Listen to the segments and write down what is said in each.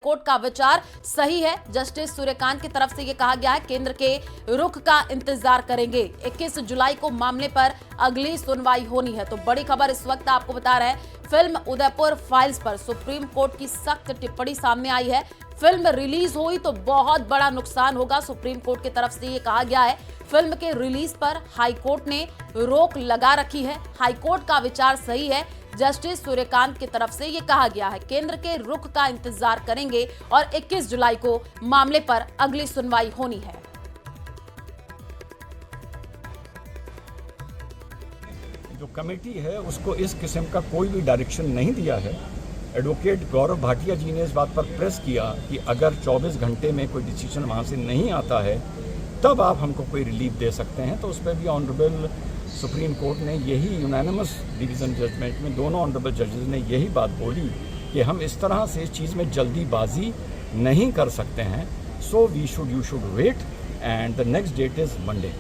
Court का विचार सही है। जस्टिस सूर्यकांत की तरफ से यह कहा गया है केंद्र के रुख का इंतजार करेंगे। 21 जुलाई को मामले पर अगली सुनवाई होनी है। तो बड़ी खबर इस वक्त आपको बता रहे हैं, फिल्म उदयपुर फाइल्स पर सुप्रीम कोर्ट की सख्त टिप्पणी सामने आई है। फिल्म रिलीज हुई तो बहुत बड़ा नुकसान होगा, सुप्रीम कोर्ट की तरफ से ये कहा गया है। फिल्म के रिलीज पर हाईकोर्ट ने रोक लगा रखी है। हाईकोर्ट का विचार सही है। जस्टिस सूर्यकांत की तरफ से यह कहा गया है केंद्र के रुख का इंतजार करेंगे और 21 जुलाई को मामले पर अगली सुनवाई होनी है। जो कमेटी है उसको इस किस्म का कोई भी डायरेक्शन नहीं दिया है। एडवोकेट गौरव भाटिया जी ने इस बात पर प्रेस किया कि अगर 24 घंटे में कोई डिसीजन वहाँ से नहीं आता है तब आप हमको कोई रिलीफ दे सकते हैं। तो उस पर भी ऑनरेबल सुप्रीम कोर्ट ने यही यूनानिमस डिवीज़न जजमेंट में दोनों ऑनरेबल जजेस ने यही बात बोली कि हम इस तरह से इस चीज़ में जल्दीबाजी नहीं कर सकते हैं। So you should wait and the next date is Monday.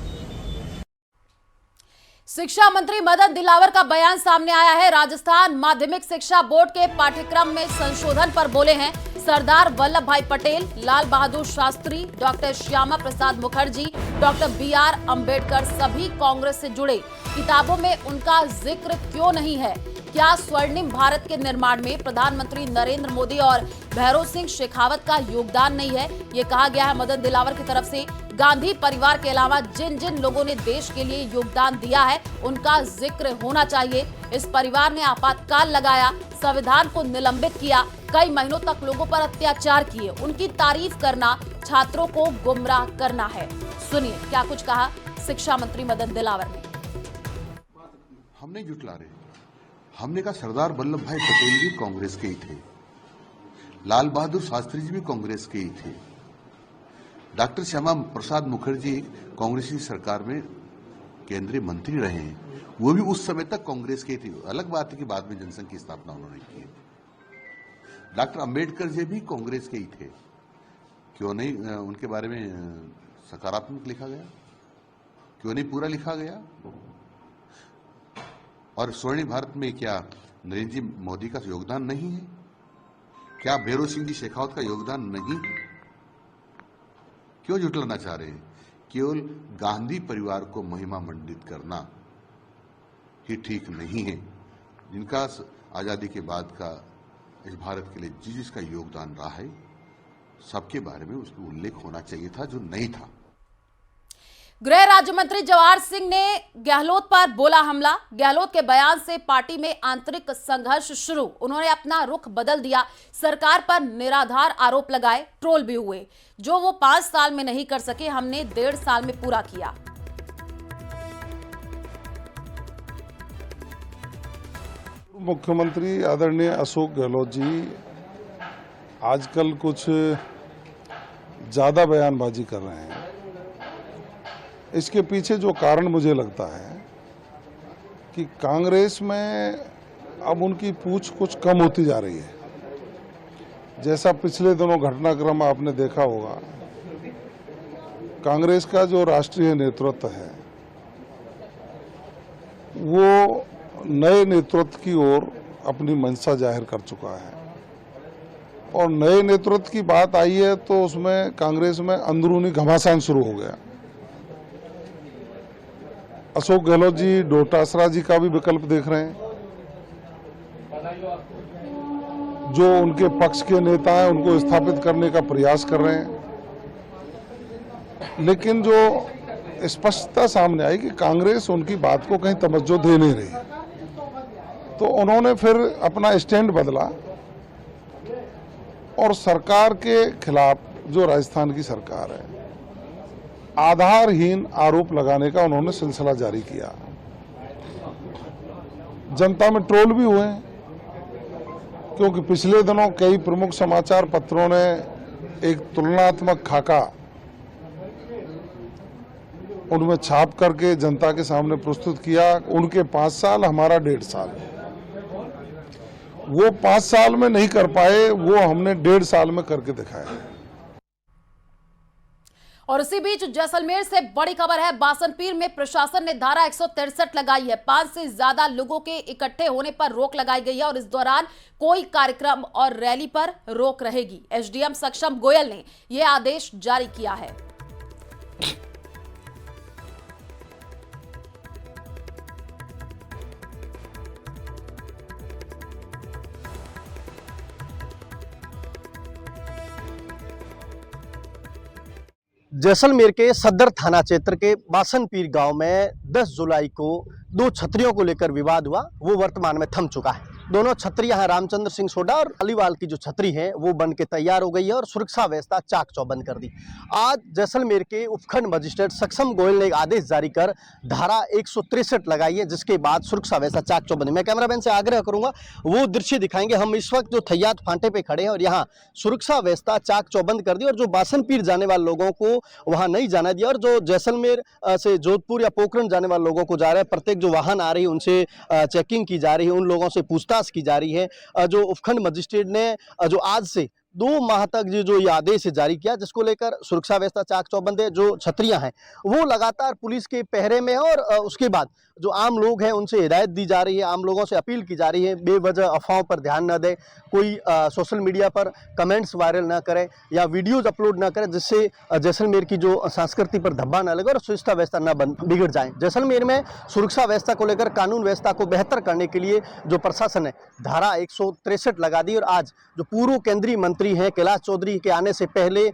शिक्षा मंत्री मदन दिलावर का बयान सामने आया है। राजस्थान माध्यमिक शिक्षा बोर्ड के पाठ्यक्रम में संशोधन पर बोले हैं। सरदार वल्लभ भाई Patel, Lal Bahadur Shastri, doctor Shyama Prasad Mukherjee, doctor BR Ambedkar सभी कांग्रेस से जुड़े। किताबों में उनका जिक्र क्यों नहीं है? क्या स्वर्णिम भारत के निर्माण में प्रधानमंत्री नरेंद्र मोदी और भैरों सिंह शेखावत का योगदान नहीं है? ये कहा गया है मदन दिलावर की तरफ से। गांधी परिवार के अलावा जिन जिन लोगों ने देश के लिए योगदान दिया है उनका जिक्र होना चाहिए। इस परिवार ने आपातकाल लगाया, संविधान को निलंबित किया, कई महीनों तक लोगों पर अत्याचार किए। उनकी तारीफ करना छात्रों को गुमराह करना है। सुनिए क्या कुछ कहा शिक्षा मंत्री मदन दिलावर ने। हम नहीं जुटला रहे, हमने कहा सरदार वल्लभ भाई पटेल भी कांग्रेस के ही थे, लाल बहादुर शास्त्री जी भी कांग्रेस के ही थे, डॉक्टर श्यामा प्रसाद मुखर्जी कांग्रेस की सरकार में केंद्रीय मंत्री रहे हैं, वो भी उस समय तक कांग्रेस के थे। अलग बात है कि बाद में जनसंघ की स्थापना उन्होंने की। डॉक्टर अंबेडकर जी भी कांग्रेस के ही थे, क्यों नहीं उनके बारे में सकारात्मक लिखा गया, क्यों नहीं पूरा लिखा गया? और स्वर्णिम भारत में क्या नरेंद्र जी मोदी का योगदान नहीं है? क्या भैरों सिंह की शेखावत का योगदान नहीं है? क्यों जुटलाना चाह रहे हैं? केवल गांधी परिवार को महिमा मंडित करना ही ठीक नहीं है। जिनका आजादी के बाद का इस भारत के लिए जिसका योगदान रहा है, सबके बारे में उसका उल्लेख होना चाहिए था, जो नहीं था। गृह राज्य मंत्री जवाहर सिंह ने गहलोत पर बोला हमला। गहलोत के बयान से पार्टी में आंतरिक संघर्ष शुरू। उन्होंने अपना रुख बदल दिया, सरकार पर निराधार आरोप लगाए, ट्रोल भी हुए। जो वो 5 साल में नहीं कर सके, हमने 1.5 साल में पूरा किया। मुख्यमंत्री आदरणीय अशोक गहलोत जी आजकल कुछ ज्यादा बयानबाजी कर रहे हैं। इसके पीछे जो कारण मुझे लगता है कि कांग्रेस में अब उनकी पूछ कुछ कम होती जा रही है। जैसा पिछले दिनों घटनाक्रम आपने देखा होगा, कांग्रेस का जो राष्ट्रीय नेतृत्व है वो नए नेतृत्व की ओर अपनी मंशा जाहिर कर चुका है। और नए नेतृत्व की बात आई है तो उसमें कांग्रेस में अंदरूनी घमासान शुरू हो गया। अशोक गहलोत जी डोटासरा जी का भी विकल्प देख रहे हैं। जो उनके पक्ष के नेता हैं उनको स्थापित करने का प्रयास कर रहे हैं। लेकिन जो स्पष्टता सामने आई कि कांग्रेस उनकी बात को कहीं तवज्जो दे नहीं रही, तो उन्होंने फिर अपना स्टैंड बदला और सरकार के खिलाफ, जो राजस्थान की सरकार है, आधारहीन आरोप लगाने का उन्होंने सिलसिला जारी किया। जनता में ट्रोल भी हुए, क्योंकि पिछले दिनों कई प्रमुख समाचार पत्रों ने एक तुलनात्मक खाका उनमें छाप करके जनता के सामने प्रस्तुत किया। उनके 5 साल, हमारा 1.5 साल। वो 5 साल में नहीं कर पाए, वो हमने 1.5 साल में करके दिखाया। और इसी बीच जैसलमेर से बड़ी खबर है। बासनपीर में प्रशासन ने धारा 163 लगाई है। 5 से ज्यादा लोगों के इकट्ठे होने पर रोक लगाई गई है और इस दौरान कोई कार्यक्रम और रैली पर रोक रहेगी। एसडीएम सक्षम गोयल ने यह आदेश जारी किया है। जैसलमेर के सदर थाना क्षेत्र के बासनपीर गांव में 10 जुलाई को 2 छतरियों को लेकर विवाद हुआ, वो वर्तमान में थम चुका है। दोनों छतरियां हैं रामचंद्र सिंह सोडा और अलीवाल की जो छतरी है वो बन के तैयार हो गई है और सुरक्षा व्यवस्था चाक चौबंद कर दी। आज जैसलमेर के उपखंड मजिस्ट्रेट सक्षम गोयल ने एक आदेश जारी कर धारा 163 लगाई है, जिसके बाद सुरक्षा व्यवस्था चाक चौबंद। मैं कैमरामैन से आग्रह करूंगा वो दृश्य दिखाएंगे। हम इस वक्त जो थैयात फांटे पे खड़े हैं और यहाँ सुरक्षा व्यवस्था चाक चौबंद कर दी और जो बासनपीर जाने वाले लोगों को वहाँ नहीं जाना दिया और जो जैसलमेर से जोधपुर या पोखरण जाने वाले लोगों को जा रहे हैं, प्रत्येक जो वाहन आ रही है उनसे चेकिंग की जा रही है, उन लोगों से पूछताछ की जा रही है। जो उपखंड मजिस्ट्रेट ने जो आज से 2 माह तक जो ये आदेश जारी किया, जिसको लेकर सुरक्षा व्यवस्था चाक चौबंद है। जो छतरियां हैं वो लगातार पुलिस के पहरे में है और उसके बाद जो आम लोग हैं उनसे हिदायत दी जा रही है, आम लोगों से अपील की जा रही है बेवजह अफवाहों पर ध्यान न दें, कोई सोशल मीडिया पर कमेंट्स वायरल न करें या वीडियोज अपलोड न करें, जिससे जैसलमेर की जो संस्कृति पर धब्बा न लगे और सुरक्षा व्यवस्था न बिगड़ जाए। जैसलमेर में सुरक्षा व्यवस्था को लेकर कानून व्यवस्था को बेहतर करने के लिए जो प्रशासन है धारा 163 लगा दी और आज जो पूर्व केंद्रीय मंत्री हैं कैलाश चौधरी के आने से पहले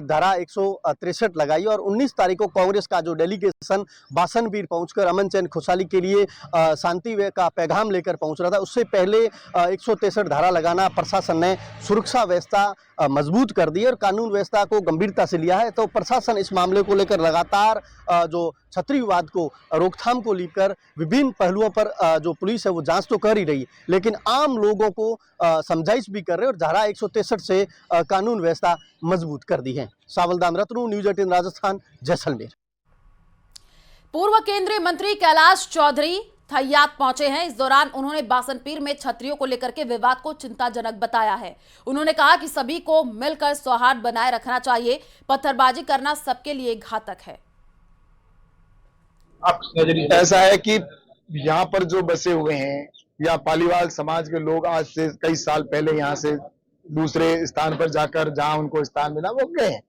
धारा 163 लगाई और 19 तारीख को कांग्रेस का जो डेलीगेशन बासनपीर पहुंचकर अमन चैन खुशहाली के लिए शांति का पैगाम लेकर पहुंच रहा था, उससे पहले 163 धारा लगाना प्रशासन ने सुरक्षा व्यवस्था मजबूत कर दी और कानून व्यवस्था को गंभीरता से लिया है। तो प्रशासन इस मामले को लेकर लगातार जो छतरी विवाद को रोकथाम को लेकर विभिन्न पहलुओं पर जो पुलिस है वो जांच तो कर ही रही है, लेकिन आम लोगों को समझाइश भी कर रहे हैं और धारा 163 से कानून व्यवस्था मजबूत कर दी है। सावलदान रत्नू, न्यूज 18 राजस्थान, जैसलमेर। पूर्व केंद्रीय मंत्री कैलाश चौधरी थैयात पहुंचे हैं। इस दौरान उन्होंने बासनपीर में छतरियों को लेकर के विवाद को चिंताजनक बताया है। उन्होंने कहा कि सभी को मिलकर सौहार्द बनाए रखना चाहिए, पत्थरबाजी करना सबके लिए घातक है। ऐसा है कि यहाँ पर जो बसे हुए हैं या पालीवाल समाज के लोग आज से कई साल पहले यहाँ से दूसरे स्थान पर जाकर जहाँ उनको स्थान मिला वो गए हैं।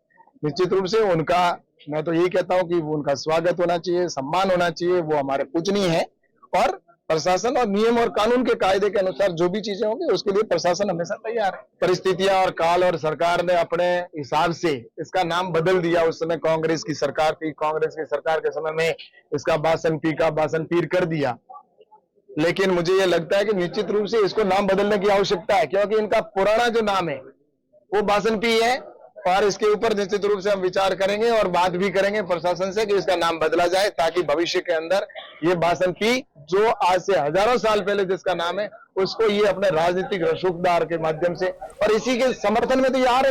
निश्चित रूप से उनका, मैं तो यही कहता हूँ कि उनका स्वागत होना चाहिए, सम्मान होना चाहिए, वो हमारे पूजनीय है और प्रशासन और नियम और कानून के कायदे के अनुसार जो भी चीजें होंगी उसके लिए प्रशासन हमेशा तैयार है। परिस्थितियां और काल और सरकार ने अपने हिसाब से इसका नाम बदल दिया। उस समय कांग्रेस की सरकार थी, कांग्रेस की सरकार के समय में इसका बासनपीर कर दिया, लेकिन मुझे ये लगता है कि निश्चित रूप से इसको नाम बदलने की आवश्यकता है, क्योंकि इनका पुराना जो नाम है वो बासनपीर है और इसके ऊपर निश्चित रूप से हम विचार करेंगे और बात भी करेंगे प्रशासन से कि इसका नाम बदला जाए, ताकि भविष्य के अंदर ये बासनपीर जो आज से हजारों साल पहले जिसका नाम है उसको ये अपने राजनीतिक रसूखदार के माध्यम से और इसी के समर्थन में तो ये आ रहे हैं।